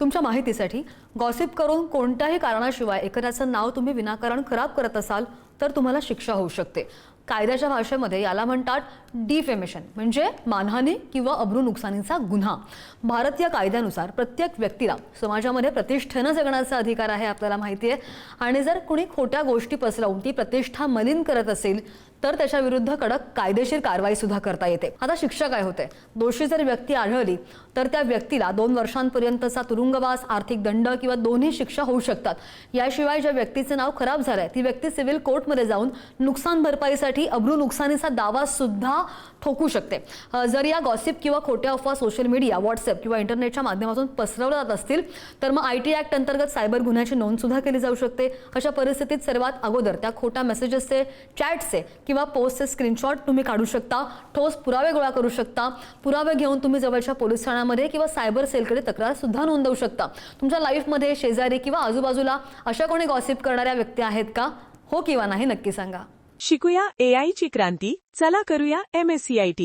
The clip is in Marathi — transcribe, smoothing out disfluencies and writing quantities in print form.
तुमच्या माहितीसाठी गॉसिप करून कोणत्याही कारणाशिवाय एखाद्याचं नाव तुम्ही विनाकारण खराब करत असाल तर तुम्हाला शिक्षा होऊ शकते। कायद्याच्या भाषेमध्ये याला म्हणतात डिफेमेशन, म्हणजे मानहानी किंवा अब्रू नुकसानीचा गुन्हा। भारतीय कायद्यानुसार प्रत्येक व्यक्तीला समाजामध्ये प्रतिष्ठेने जगण्याचा अधिकार आहे, आपल्याला माहिती आहे। आणि जर कुणी खोट्या गोष्टी पसरवून ती प्रतिष्ठा मलिन करत असेल तर त्याच्या विरुद्ध कडक कायदेशीर कारवाई सुद्धा करता येते। आता शिक्षा काय होते? दोषी जर व्यक्ती आढळली तर त्या व्यक्तीला 2 वर्षांपर्यंतचा तुरुंगवास, आर्थिक दंड किंवा दोन्ही शिक्षा होऊ शकतात। याशिवाय ज्या व्यक्तीचे नाव खराब झालंय ती व्यक्ती सिव्हिल कोर्टमध्ये जाऊन नुकसान भरपाईसाठी अब्रू नुकसानीचा दावा सुद्धा ठोकू शकते। जर या गॉसिप किंवा खोट्या अफवा सोशल मीडिया, व्हॉट्सअप किंवा इंटरनेटच्या माध्यमातून पसरवल्या जात असतील तर मग आयटी ऍक्ट अंतर्गत सायबर गुन्ह्याची नोंद सुद्धा केली जाऊ शकते। अशा परिस्थितीत सर्वात अगोदर त्या खोट्या मेसेजेसचे, चॅटचे किंवा पोस्टचे स्क्रीनशॉट तुम्ही काढू शकता, ठोस पुरावे गोळा करू शकता। पुरावे घेऊन तुम्ही जवळच्या पोलीस ठाण्यामध्ये किंवा सायबर सेलकडे तक्रार सुद्धा नोंदवू शकता। तुमच्या लाईफमध्ये शेजारी किंवा आजूबाजूला अशा कोणी गॉसिप करणाऱ्या व्यक्ती आहेत का? हो किंवा नाही नक्की सांगा। शिकूया AI ची क्रांती, चला करूया MSCIT।